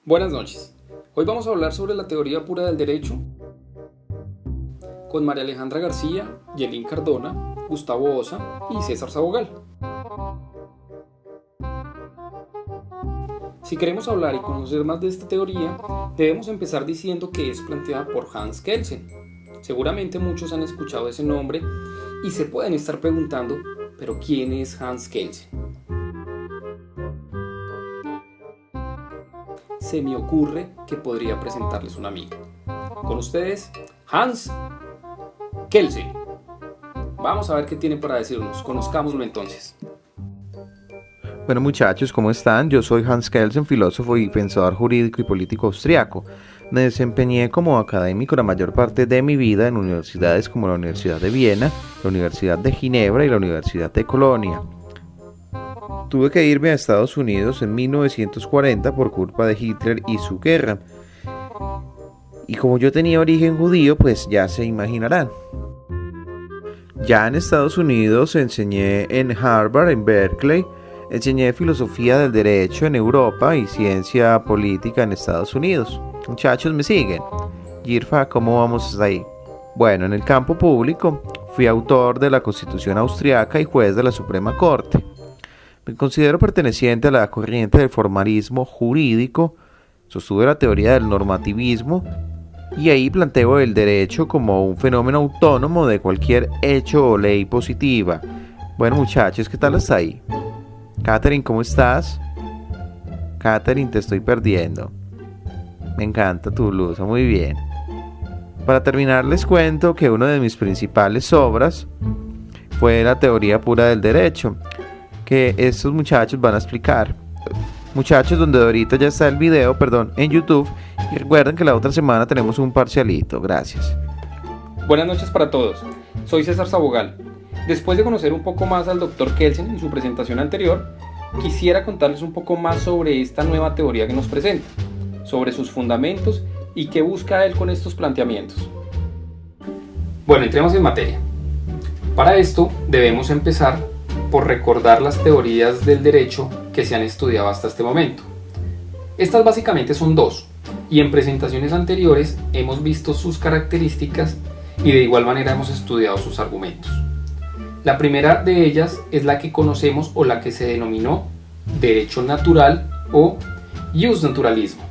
Buenas noches. Hoy vamos a hablar sobre la teoría pura del derecho con María Alejandra García, Yelín Cardona, Gustavo Osa y César Sabogal. Si queremos hablar y conocer más de esta teoría, debemos empezar diciendo que es planteada por Hans Kelsen. Seguramente muchos han escuchado ese nombre y se pueden estar preguntando, ¿pero quién es Hans Kelsen? Se me ocurre que podría presentarles un amigo. Con ustedes, Hans Kelsen. Vamos a ver qué tiene para decirnos. Conozcámoslo entonces. Bueno, muchachos, ¿cómo están? Yo soy Hans Kelsen, filósofo y pensador jurídico y político austriaco. Me desempeñé como académico la mayor parte de mi vida en universidades como la Universidad de Viena, la Universidad de Ginebra y la Universidad de Colonia. Tuve que irme a Estados Unidos en 1940 por culpa de Hitler y su guerra. Y como yo tenía origen judío, pues ya se imaginarán. Ya en Estados Unidos enseñé en Harvard, en Berkeley, enseñé filosofía del derecho en Europa y ciencia política en Estados Unidos. Muchachos, ¿me siguen? Girfa, ¿cómo vamos hasta ahí? Bueno, en el campo público fui autor de la Constitución austriaca y juez de la Suprema Corte. Me considero perteneciente a la corriente del formalismo jurídico, sostuve la teoría del normativismo y ahí planteo el derecho como un fenómeno autónomo de cualquier hecho o ley positiva. Bueno, muchachos, ¿qué tal hasta ahí? Catherine, ¿cómo estás? Catherine, te estoy perdiendo. Me encanta tu blusa, muy bien. Para terminar, les cuento que una de mis principales obras fue la teoría pura del derecho, que estos muchachos van a explicar. Muchachos, donde ahorita ya está el video, en YouTube. Y recuerden que la otra semana tenemos un parcialito. Gracias. Buenas noches para todos. Soy César Sabogal. Después de conocer un poco más al Dr. Kelsen en su presentación anterior, quisiera contarles un poco más sobre esta nueva teoría que nos presenta, sobre sus fundamentos y qué busca él con estos planteamientos. Bueno, entremos en materia. Para esto debemos empezar por recordar las teorías del derecho que se han estudiado hasta este momento. Estas básicamente son dos, y en presentaciones anteriores hemos visto sus características y de igual manera hemos estudiado sus argumentos. La primera de ellas es la que conocemos o la que se denominó derecho natural o Justnaturalismo.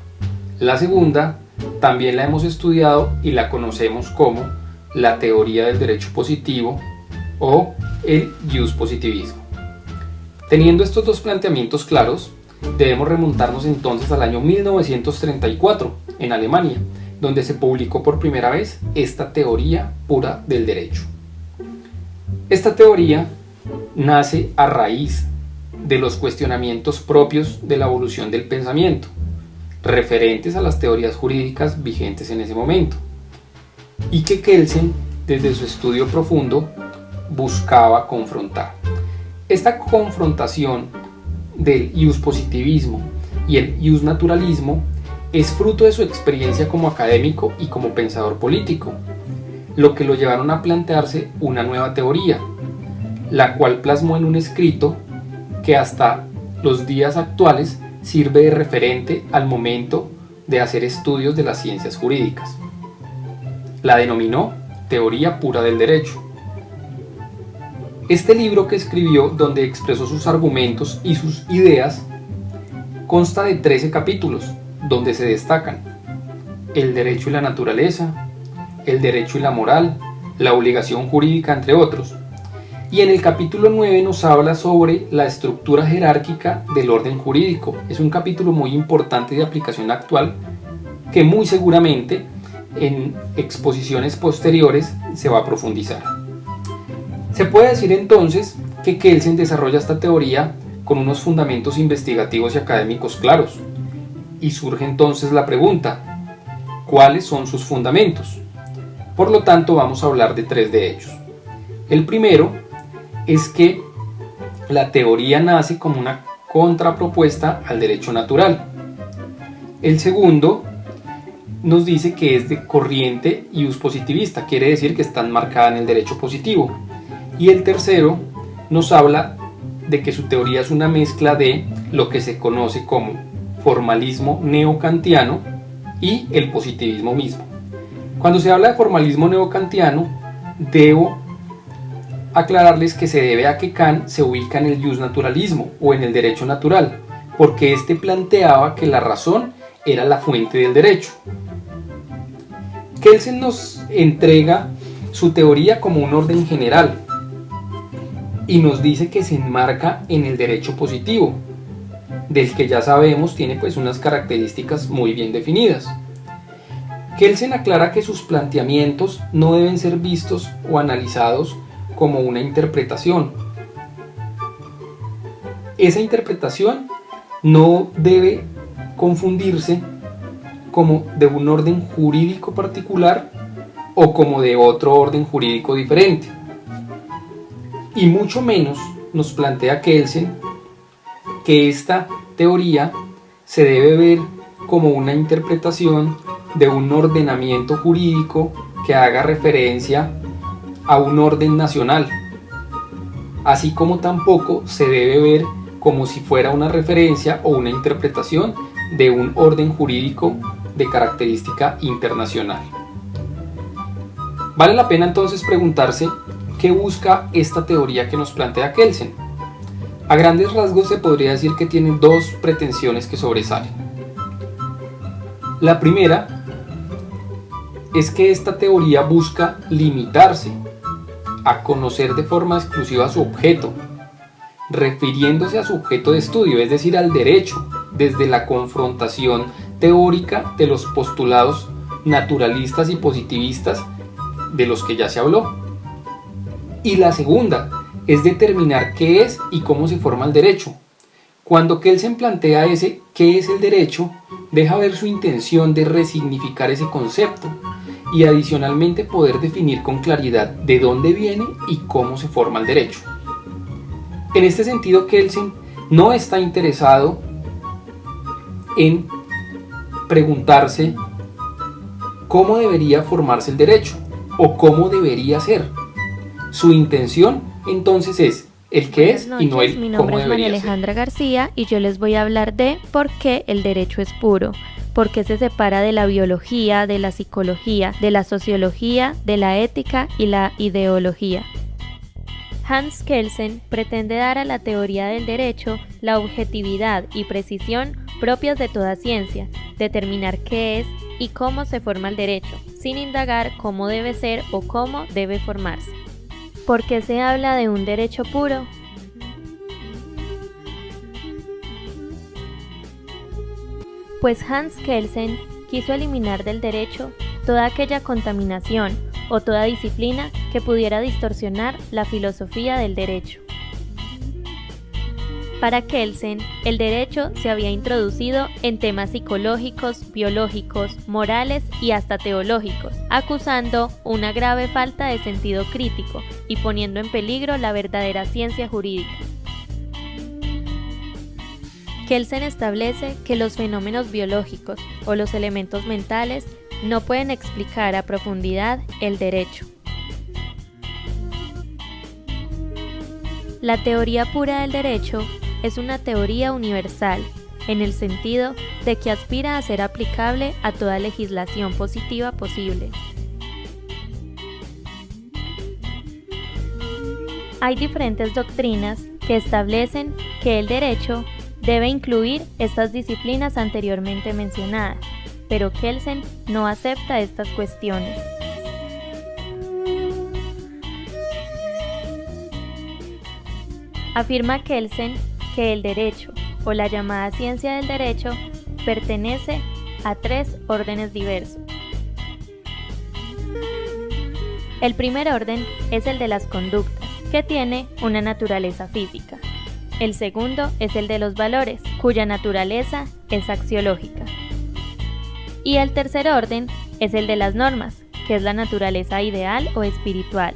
La segunda también la hemos estudiado y la conocemos como la teoría del derecho positivo o el Justpositivismo. Teniendo estos dos planteamientos claros, debemos remontarnos entonces al año 1934 en Alemania, donde se publicó por primera vez esta teoría pura del derecho. Esta teoría nace a raíz de los cuestionamientos propios de la evolución del pensamiento, referentes a las teorías jurídicas vigentes en ese momento, y que Kelsen, desde su estudio profundo, buscaba confrontar. Esta confrontación del Justpositivismo y el Justnaturalismo es fruto de su experiencia como académico y como pensador político, lo que lo llevaron a plantearse una nueva teoría, la cual plasmó en un escrito que hasta los días actuales sirve de referente al momento de hacer estudios de las ciencias jurídicas. La denominó Teoría Pura del Derecho. Este libro que escribió, donde expresó sus argumentos y sus ideas, consta de 13 capítulos, donde se destacan el derecho y la naturaleza, el derecho y la moral, la obligación jurídica, entre otros. Y en el capítulo 9 nos habla sobre la estructura jerárquica del orden jurídico. Es un capítulo muy importante de aplicación actual que muy seguramente en exposiciones posteriores se va a profundizar. Se puede decir entonces que Kelsen desarrolla esta teoría con unos fundamentos investigativos y académicos claros. Y surge entonces la pregunta, ¿cuáles son sus fundamentos? Por lo tanto, vamos a hablar de 3 de ellos. El primero es que la teoría nace como una contrapropuesta al derecho natural. El segundo nos dice que es de corriente Justpositivista, quiere decir que está enmarcada en el derecho positivo. Y el tercero nos habla de que su teoría es una mezcla de lo que se conoce como formalismo neokantiano y el positivismo mismo. Cuando se habla de formalismo neokantiano, debo aclararles que se debe a que Kant se ubica en el justnaturalismo o en el derecho natural, porque éste planteaba que la razón era la fuente del derecho. Kelsen nos entrega su teoría como un orden general y nos dice que se enmarca en el derecho positivo, del que ya sabemos tiene pues unas características muy bien definidas. Kelsen aclara que sus planteamientos no deben ser vistos o analizados como una interpretación. Esa interpretación no debe confundirse como de un orden jurídico particular o como de otro orden jurídico diferente. Y mucho menos nos plantea Kelsen que esta teoría se debe ver como una interpretación de un ordenamiento jurídico que haga referencia a un orden nacional, así como tampoco se debe ver como si fuera una referencia o una interpretación de un orden jurídico de característica internacional. Vale la pena entonces preguntarse qué busca esta teoría que nos plantea Kelsen. A grandes rasgos se podría decir que tiene dos pretensiones que sobresalen. La primera es que esta teoría busca limitarse a conocer de forma exclusiva su objeto, refiriéndose a su objeto de estudio, es decir, al derecho, desde la confrontación teórica de los postulados naturalistas y positivistas de los que ya se habló. Y la segunda es determinar qué es y cómo se forma el derecho. Cuando Kelsen plantea qué es el derecho, deja ver su intención de resignificar ese concepto y adicionalmente poder definir con claridad de dónde viene y cómo se forma el derecho. En este sentido, Kelsen no está interesado en preguntarse cómo debería formarse el derecho o cómo debería ser. Su intención entonces es el qué es y no el cómo debería ser. Mi nombre es María Alejandra García y yo les voy a hablar de por qué el derecho es puro. ¿Por qué se separa de la biología, de la psicología, de la sociología, de la ética y la ideología? Hans Kelsen pretende dar a la teoría del derecho la objetividad y precisión propias de toda ciencia, determinar qué es y cómo se forma el derecho, sin indagar cómo debe ser o cómo debe formarse. ¿Por qué se habla de un derecho puro? Pues Hans Kelsen quiso eliminar del derecho toda aquella contaminación o toda disciplina que pudiera distorsionar la filosofía del derecho. Para Kelsen, el derecho se había introducido en temas psicológicos, biológicos, morales y hasta teológicos, acusando una grave falta de sentido crítico y poniendo en peligro la verdadera ciencia jurídica. Kelsen establece que los fenómenos biológicos o los elementos mentales no pueden explicar a profundidad el derecho. La teoría pura del derecho es una teoría universal, en el sentido de que aspira a ser aplicable a toda legislación positiva posible. Hay diferentes doctrinas que establecen que el derecho debe incluir estas disciplinas anteriormente mencionadas, pero Kelsen no acepta estas cuestiones. Afirma Kelsen que el derecho, o la llamada ciencia del derecho, pertenece a tres órdenes diversos. El primer orden es el de las conductas, que tiene una naturaleza física. El segundo es el de los valores, cuya naturaleza es axiológica. Y el tercer orden es el de las normas, que es la naturaleza ideal o espiritual.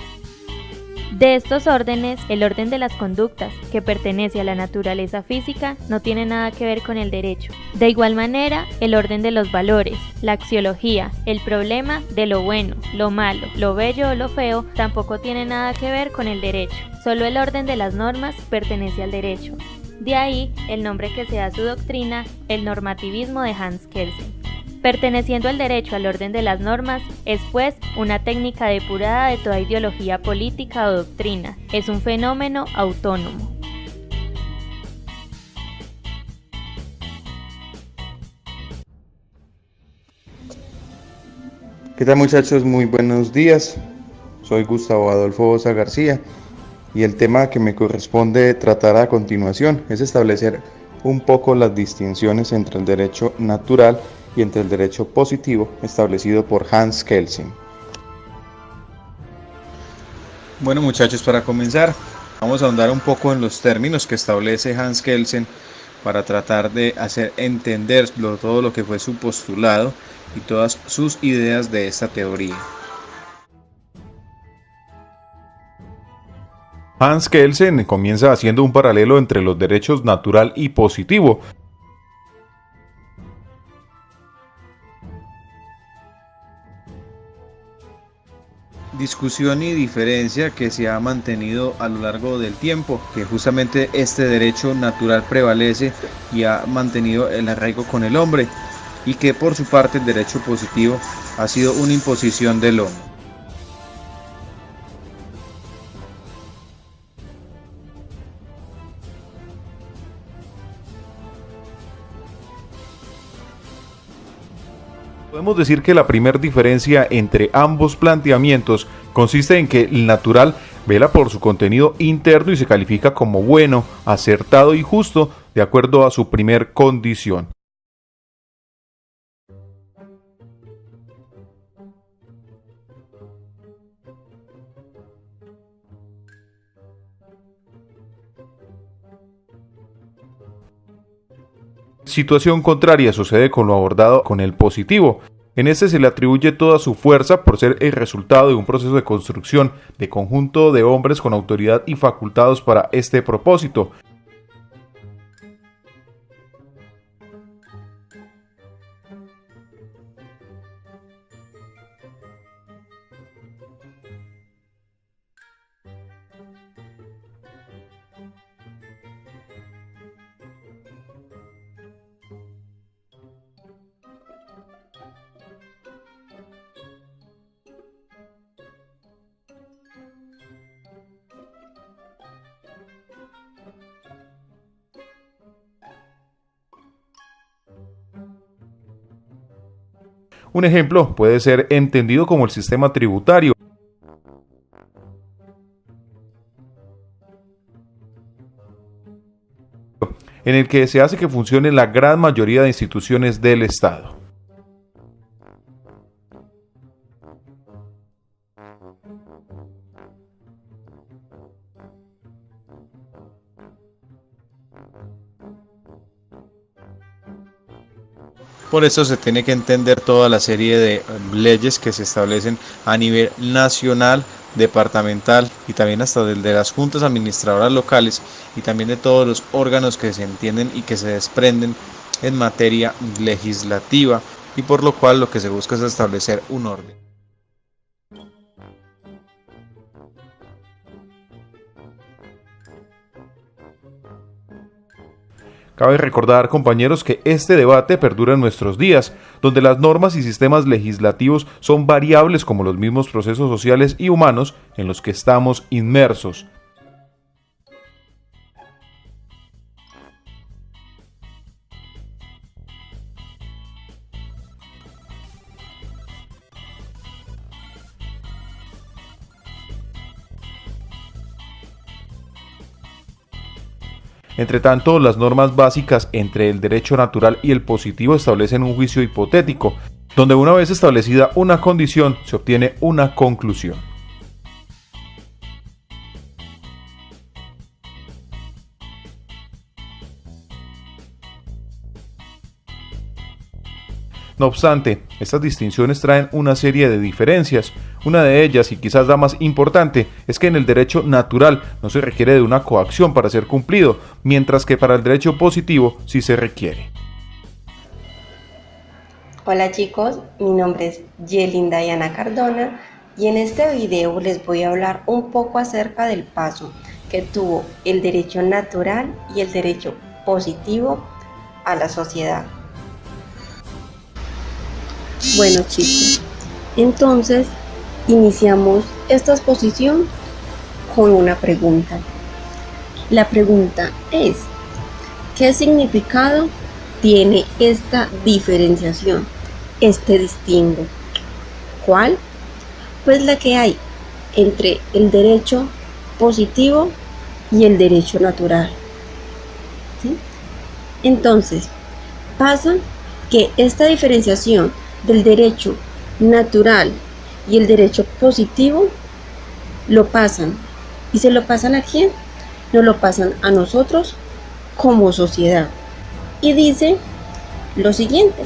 De estos órdenes, el orden de las conductas, que pertenece a la naturaleza física, no tiene nada que ver con el derecho. De igual manera, el orden de los valores, la axiología, el problema de lo bueno, lo malo, lo bello o lo feo, tampoco tiene nada que ver con el derecho. Solo el orden de las normas pertenece al derecho. De ahí el nombre que se da a su doctrina, el normativismo de Hans Kelsen. Perteneciendo al derecho al orden de las normas, es pues una técnica depurada de toda ideología política o doctrina, es un fenómeno autónomo. ¿Qué tal, muchachos? Muy buenos días. Soy Gustavo Adolfo Boza García y el tema que me corresponde tratar a continuación es establecer un poco las distinciones entre el derecho natural y entre el derecho positivo establecido por Hans Kelsen. Bueno, muchachos, para comenzar vamos a ahondar un poco en los términos que establece Hans Kelsen para tratar de hacer entender todo lo que fue su postulado y todas sus ideas de esta teoría. Hans Kelsen comienza haciendo un paralelo entre los derechos natural y positivo. Discusión y diferencia que se ha mantenido a lo largo del tiempo, que justamente este derecho natural prevalece y ha mantenido el arraigo con el hombre, y que por su parte el derecho positivo ha sido una imposición del hombre. Podemos decir que la primera diferencia entre ambos planteamientos consiste en que el natural vela por su contenido interno y se califica como bueno, acertado y justo de acuerdo a su primer condición. Situación contraria sucede con lo abordado con el positivo. En este se le atribuye toda su fuerza por ser el resultado de un proceso de construcción de conjunto de hombres con autoridad y facultados para este propósito. Un ejemplo puede ser entendido como el sistema tributario, en el que se hace que funcione la gran mayoría de instituciones del Estado. Por eso se tiene que entender toda la serie de leyes que se establecen a nivel nacional, departamental y también hasta de las juntas administradoras locales y también de todos los órganos que se entienden y que se desprenden en materia legislativa, y por lo cual lo que se busca es establecer un orden. Cabe recordar, compañeros, que este debate perdura en nuestros días, donde las normas y sistemas legislativos son variables como los mismos procesos sociales y humanos en los que estamos inmersos. Entre tanto, las normas básicas entre el derecho natural y el positivo establecen un juicio hipotético, donde una vez establecida una condición se obtiene una conclusión. No obstante, estas distinciones traen una serie de diferencias. Una de ellas, y quizás la más importante, es que en el derecho natural no se requiere de una coacción para ser cumplido, mientras que para el derecho positivo sí se requiere. Hola chicos, mi nombre es Yelinda Diana Cardona y en este video les voy a hablar un poco acerca del paso que tuvo el derecho natural y el derecho positivo a la sociedad. Bueno, chicos, entonces iniciamos esta exposición con una pregunta. La pregunta es: ¿qué significado tiene esta diferenciación, este distingo? ¿Cuál? Pues la que hay entre el derecho positivo y el derecho natural. ¿Sí? Entonces, pasa que esta diferenciación del derecho natural y el derecho positivo lo pasan. ¿Y se lo pasan a quién? Nos lo pasan a nosotros como sociedad. Y dice lo siguiente: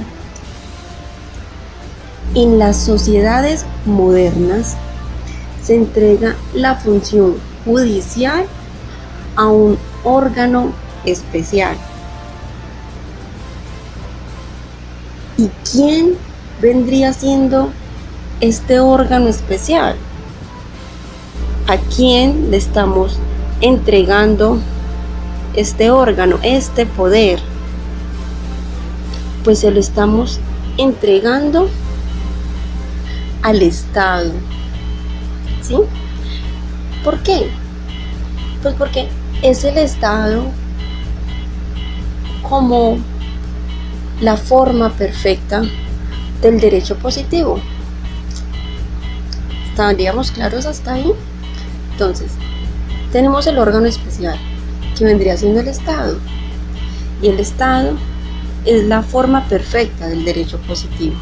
en las sociedades modernas se entrega la función judicial a un órgano especial. ¿Y quién vendría siendo este órgano especial? ¿A quién le estamos entregando este órgano, este poder? Pues se lo estamos entregando al Estado. ¿Sí? ¿Por qué? Pues porque es el Estado como la forma perfecta del derecho positivo. ¿Estaríamos claros hasta ahí? Entonces, tenemos el órgano especial, que vendría siendo el Estado. Y el Estado es la forma perfecta del derecho positivo.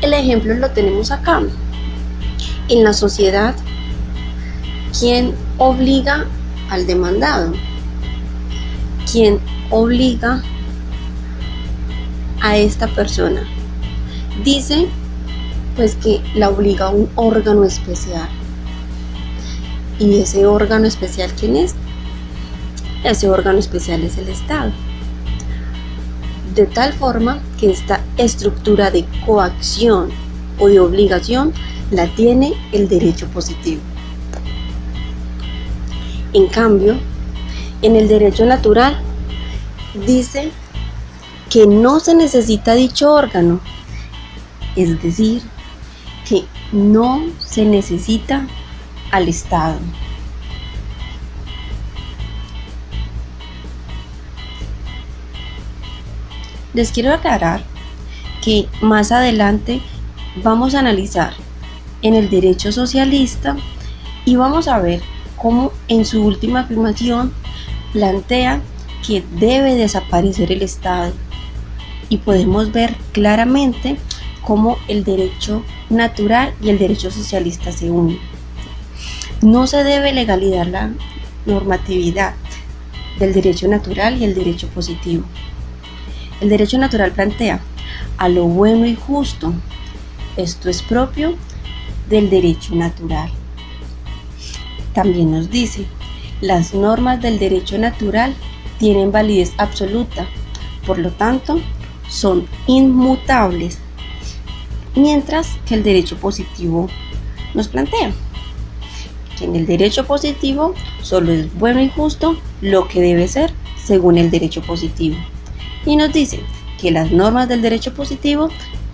El ejemplo lo tenemos acá. En la sociedad, ¿quién obliga al demandado? ¿Quién obliga a esta persona? Dice pues que la obliga un órgano especial. ¿Y ese órgano especial quién es? Ese órgano especial es el Estado. De tal forma que esta estructura de coacción o de obligación la tiene el derecho positivo. En cambio, en el derecho natural dice que no se necesita dicho órgano, es decir, que no se necesita al Estado. Les quiero aclarar que más adelante vamos a analizar en el derecho socialista y vamos a ver cómo en su última afirmación plantea que debe desaparecer el Estado, y podemos ver claramente cómo el derecho natural y el derecho socialista se unen. No se debe legalizar la normatividad del derecho natural y el derecho positivo. El derecho natural plantea a lo bueno y justo. Esto es propio del derecho natural. También nos dice: las normas del derecho natural tienen validez absoluta, por lo tanto son inmutables, mientras que el derecho positivo nos plantea que en el derecho positivo solo es bueno y justo lo que debe ser según el derecho positivo, y nos dice que las normas del derecho positivo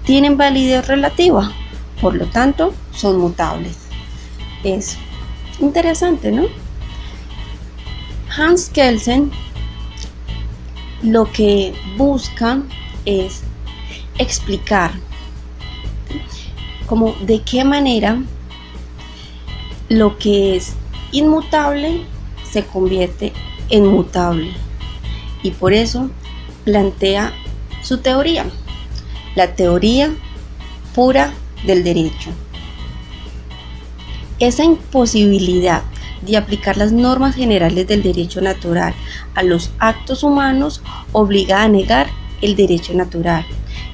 tienen validez relativa, por lo tanto son mutables. Es interesante, ¿no? Hans Kelsen lo que busca es explicar como de qué manera lo que es inmutable se convierte en mutable, y por eso plantea su teoría, la teoría pura del derecho. Esa imposibilidad de aplicar las normas generales del derecho natural a los actos humanos obliga a negar el derecho natural,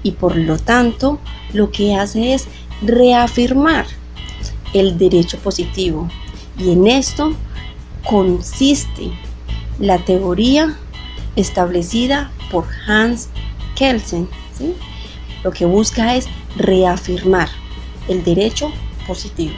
y por lo tanto lo que hace es reafirmar el derecho positivo, y en esto consiste la teoría establecida por Hans Kelsen, ¿sí? Lo que busca es reafirmar el derecho positivo.